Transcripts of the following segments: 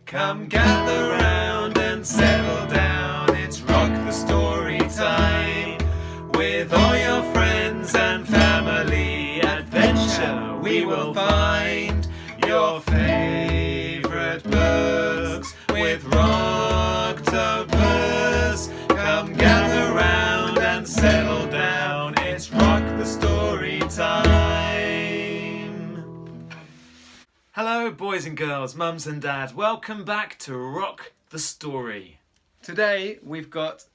Come gather round and settle down. It's Rock the Story time. With all your friends and family, adventure we will find. Your favourite books with Rocktopus. Come gather round and settle down. It's Rock the Story time. Hello boys and girls, mums and dads. Welcome back to Rock the Story. Today we've got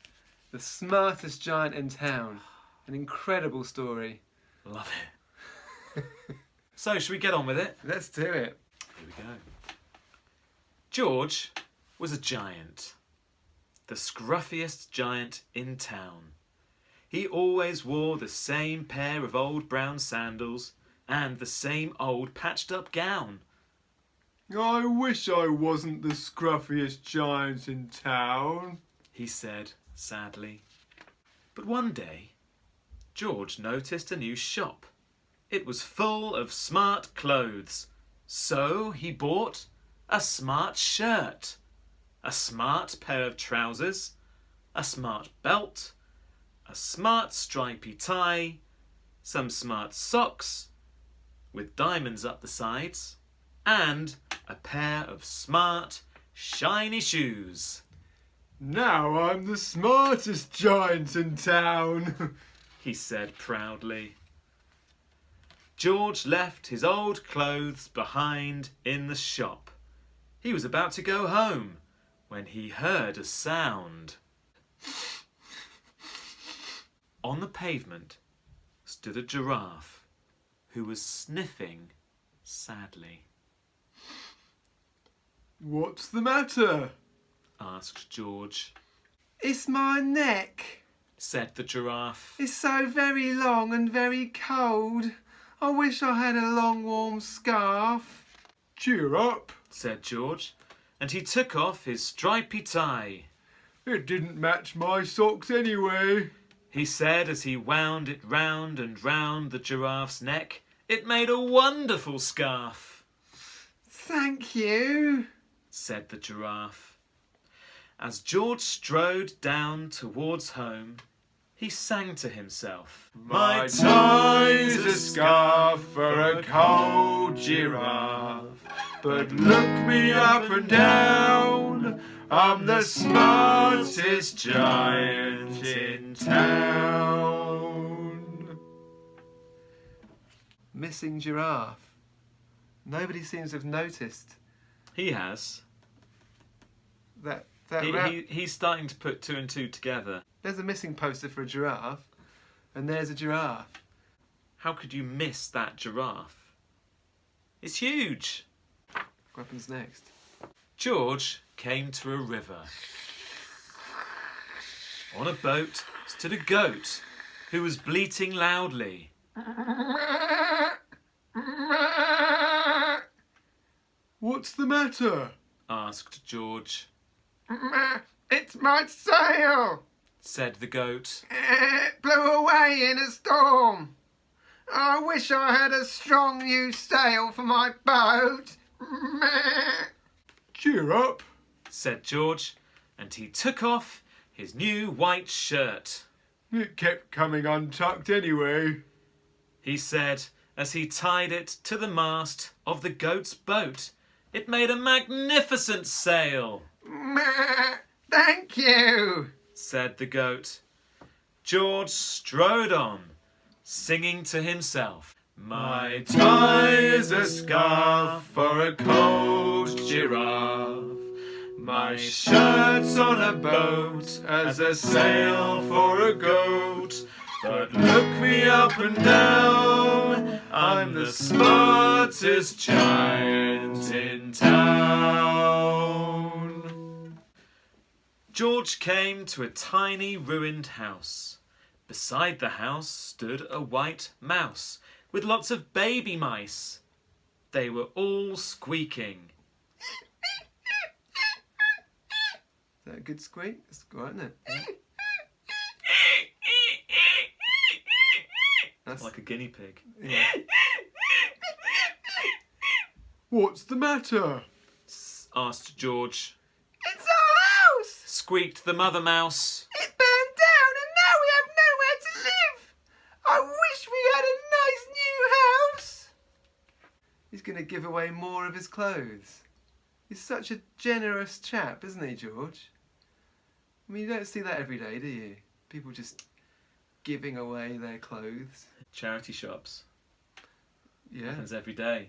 the smartest giant in town. An incredible story. Love it. So, should we get on with it? Let's do it. Here we go. George was a giant. The scruffiest giant in town. He always wore the same pair of old brown sandals and the same old patched up gown. I wish I wasn't the scruffiest giant in town, he said sadly. But one day, George noticed a new shop. It was full of smart clothes. So he bought a smart shirt, a smart pair of trousers, a smart belt, a smart stripy tie, some smart socks with diamonds up the sides, and a pair of smart, shiny shoes. Now I'm the smartest giant in town, he said proudly. George left his old clothes behind in the shop. He was about to go home when he heard a sound. On the pavement stood a giraffe who was sniffing sadly. What's the matter? Asked George. It's my neck, said the giraffe. It's so very long and very cold. I wish I had a long warm scarf. Cheer up, said George, and he took off his stripy tie. It didn't match my socks anyway, he said as he wound it round and round the giraffe's neck. It made a wonderful scarf. Thank you, said the giraffe. As George strode down towards home, he sang to himself. My tie's a scarf for a cold giraffe, but look me up and down, I'm the smartest giant in town. Missing giraffe. Nobody seems to have noticed. He has. He's starting to put two and two together. There's a missing poster for a giraffe, and there's a giraffe. How could you miss that giraffe? It's huge. What happens next? George came to a river. On a boat stood a goat who was bleating loudly. What's the matter? Asked George. It's my sail, said the goat. It blew away in a storm. I wish I had a strong new sail for my boat. Cheer up, said George, and he took off his new white shirt. It kept coming untucked anyway, he said as he tied it to the mast of the goat's boat. It made a magnificent sail. Thank you, said the goat. George strode on, singing to himself. My tie is a scarf for a cold giraffe. My shirt's on a boat as a sail for a goat. But look me up and down, I'm the smartest giant in town. George came to a tiny ruined house. Beside the house stood a white mouse with lots of baby mice. They were all squeaking. Is that a good squeak? That's good, isn't it? That's like a guinea pig. Yeah. What's the matter? asked George. It's our house! Squeaked the mother mouse. It burned down and now we have nowhere to live! I wish we had a nice new house! He's going to give away more of his clothes. He's such a generous chap, isn't he, George? I mean, you don't see that every day, do you? People just giving away their clothes. Charity shops. Yeah. Happens every day.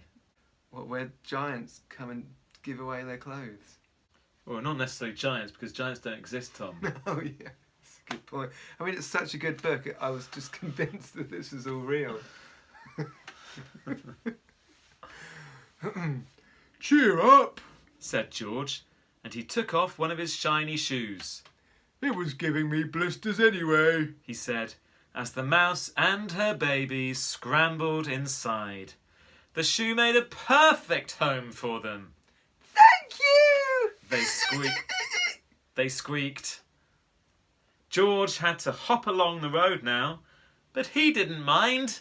What, where giants come and give away their clothes? Well, not necessarily giants, because giants don't exist, Tom. Oh, yeah. That's a good point. I mean, it's such a good book. I was just convinced that this was all real. Cheer up, said George, and he took off one of his shiny shoes. It was giving me blisters anyway, he said, as the mouse and her babies scrambled inside. The shoe made a perfect home for them. Thank you! They squeaked. George had to hop along the road now, but he didn't mind.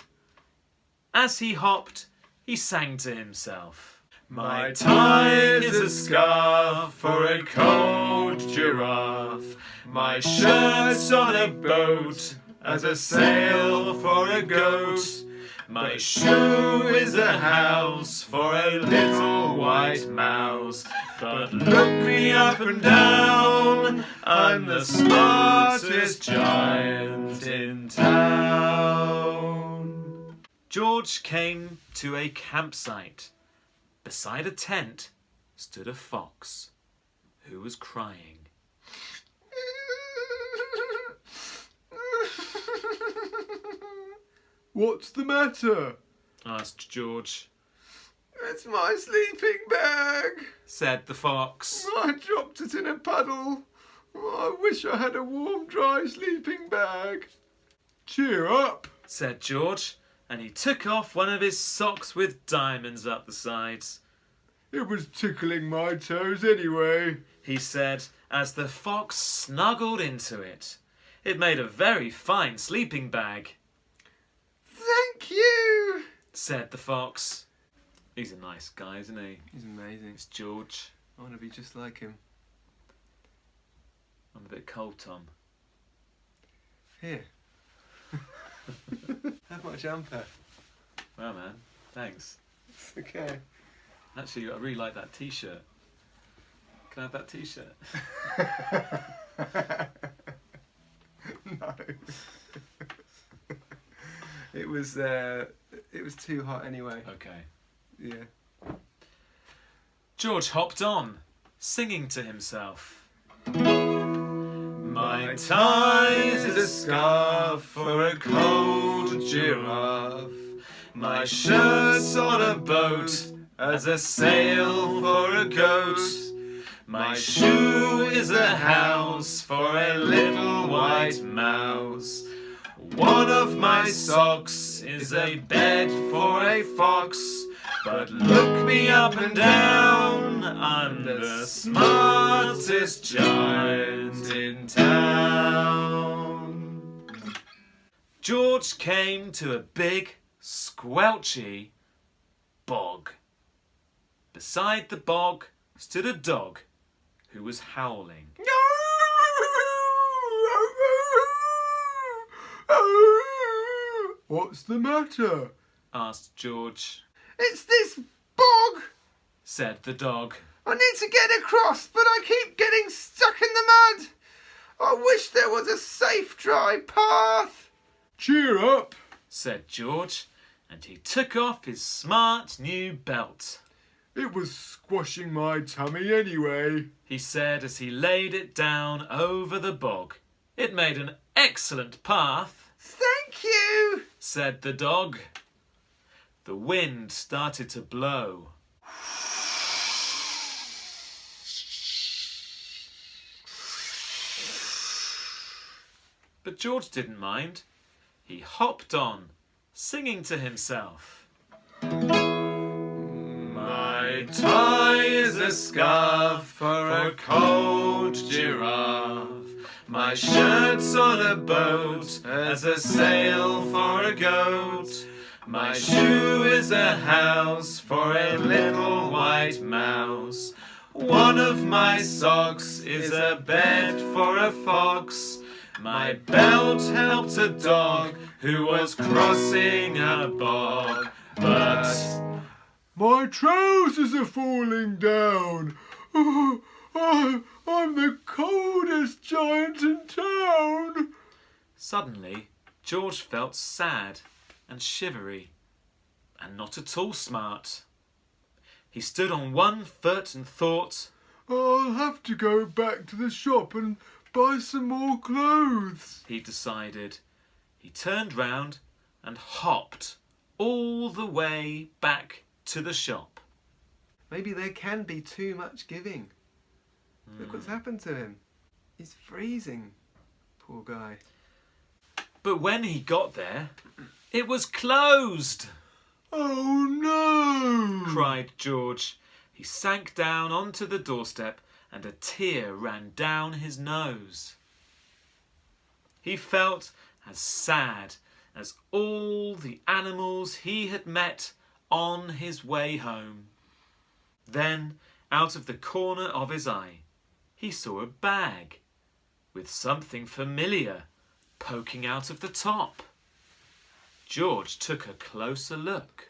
As he hopped, he sang to himself. My tie is a scarf for a cold giraffe. My shirt's on a boat as a sail for a goat. My shoe is a house for a little white mouse. But look me up and down, I'm the smartest giant in town. George came to a campsite. Beside a tent stood a fox who was crying. What's the matter? Asked George. It's my sleeping bag, Said the fox. I dropped it in a puddle. I wish I had a warm, dry sleeping bag. Cheer up, Said George, and he took off one of his socks with diamonds up the sides. it was tickling my toes anyway. He said, as the fox snuggled into it. It made a very fine sleeping bag. Thank you! Said the fox. He's a nice guy, isn't he? He's amazing. It's George. I want to be just like him. I'm a bit cold, Tom. Here. Have my jumper. Well, man, thanks. It's okay. Actually, I really like that T-shirt. Can I have that T-shirt? No. It was too hot anyway. Okay. Yeah. George hopped on, singing to himself. My tie is a scarf for a cold giraffe. My shirt's on a boat as a sail for a goat. My shoe is a house for a little white mouse. One of my socks is a bed for a fox. But look me up and down, I'm the smartest giant in town. George came to a big, squelchy bog. Beside the bog stood a dog who was howling. What's the matter? Asked George. It's this bog! Said the dog. I need to get across, but I keep getting stuck in the mud. I wish there was a safe, dry path. Cheer up, Said George, and he took off his smart new belt. it was squashing my tummy anyway. He said as he laid it down over the bog. It made an excellent path. Thank you. Said the dog. The wind started to blow. But George didn't mind. He hopped on, singing to himself. My tie is a scarf for a cold giraffe. My shirt's on a boat as a sail for a goat. My shoe is a house for a little white mouse. One of my socks is a bed for a fox. My belt helped a dog who was crossing a bog. But My trousers are falling down. I'm the coldest giant in town. suddenly George felt sad and shivery, and not at all smart. He stood on one foot and thought, I'll have to go back to the shop and buy some more clothes. he decided. He turned round and hopped all the way back to the shop. Maybe there can be too much giving. Look what's happened to him. He's freezing. Poor guy. But when he got there, it was closed, Oh no! cried George. He sank down onto the doorstep and a tear ran down his nose. He felt as sad as all the animals he had met on his way home. Then, out of the corner of his eye, he saw a bag with something familiar poking out of the top. George took a closer look.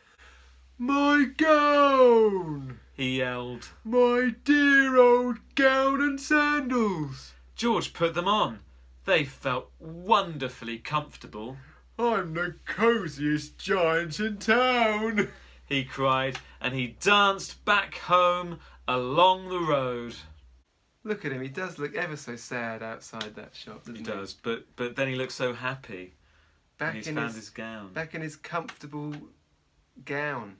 My gown! He yelled. My dear old gown and sandals! George put them on. They felt wonderfully comfortable. I'm the cosiest giant in town! He cried, and he danced back home along the road. Look at him. He does look ever so sad outside that shop, doesn't he? He does, but then he looks so happy. Back And he's in found his gown. Back in his comfortable gown.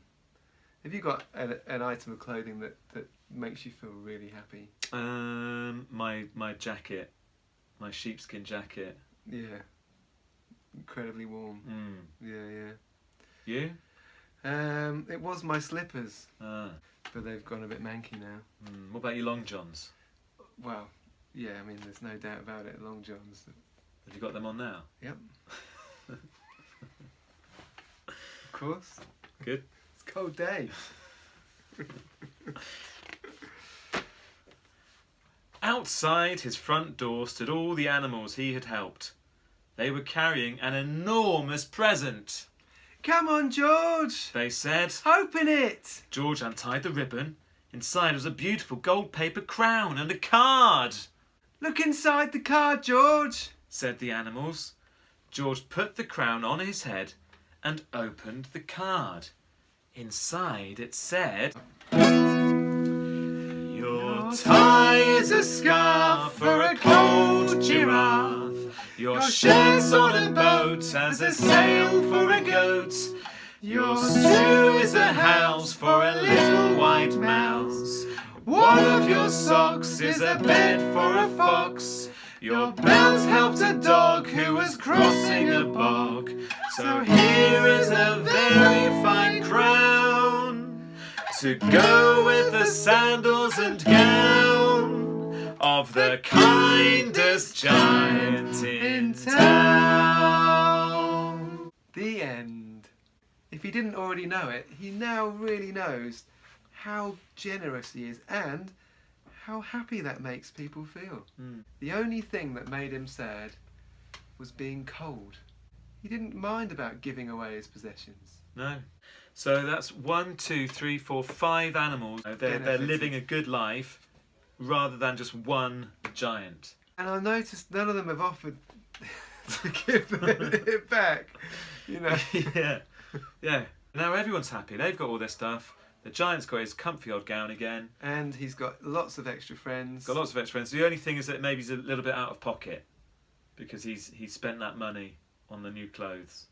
Have you got an item of clothing that makes you feel really happy? My jacket, my sheepskin jacket. Yeah. Incredibly warm. Yeah. You? It was my slippers, Ah. but they've gone a bit manky now. What about your long johns? Well, yeah, I mean, there's no doubt about it. Long johns. Have you got them on now? Yep. Of course. Good. It's a cold day. Outside his front door stood all the animals he had helped. They were carrying an enormous present. Come on, George. They said. Open it. George untied the ribbon. Inside was a beautiful gold paper crown and a card. Look inside the card, George. Said the animals. George put the crown on his head and opened the card. Inside it said, Your tie is a scarf for a cold giraffe. Your shirt's on a boat as a sail for a goat. Your stew is a house for a little white mouse. One of your socks is a bed for a fox. Your belt helped a dog who was crossing a bog. So here is a very fine crown to go with the sandals and gown of the kindest giant in town. The end. If he didn't already know it, he now really knows how generous he is and how happy that makes people feel. The only thing that made him sad was being cold. He didn't mind about giving away his possessions. No. So that's 1, 2, 3, 4, 5 animals. They're Benefited. living a good life rather than just one giant. And I noticed none of them have offered to give it back. You know. Yeah. Now everyone's happy. They've got all their stuff. The giant's got his comfy old gown again. And he's got lots of extra friends. Got lots of extra friends. The only thing is that maybe he's a little bit out of pocket because he's spent that money on the new clothes.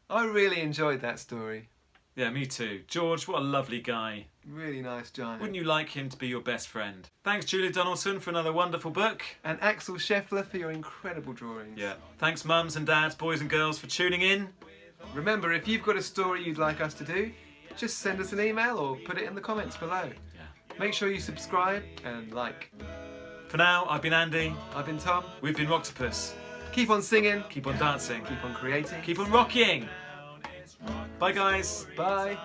I really enjoyed that story. Yeah, me too. George, what a lovely guy. Really nice giant. Wouldn't you like him to be your best friend? Thanks, Julia Donaldson, for another wonderful book. And Axel Scheffler for your incredible drawings. Yeah. Thanks, mums and dads, boys and girls, for tuning in. Remember, if you've got a story you'd like us to do, just send us an email or put it in the comments below. Yeah. Make sure you subscribe and like. For now, I've been Andy. I've been Tom. We've been Rocktopus. Keep on singing. Keep on dancing. Keep on creating. Keep on rocking. Bye, guys. Bye.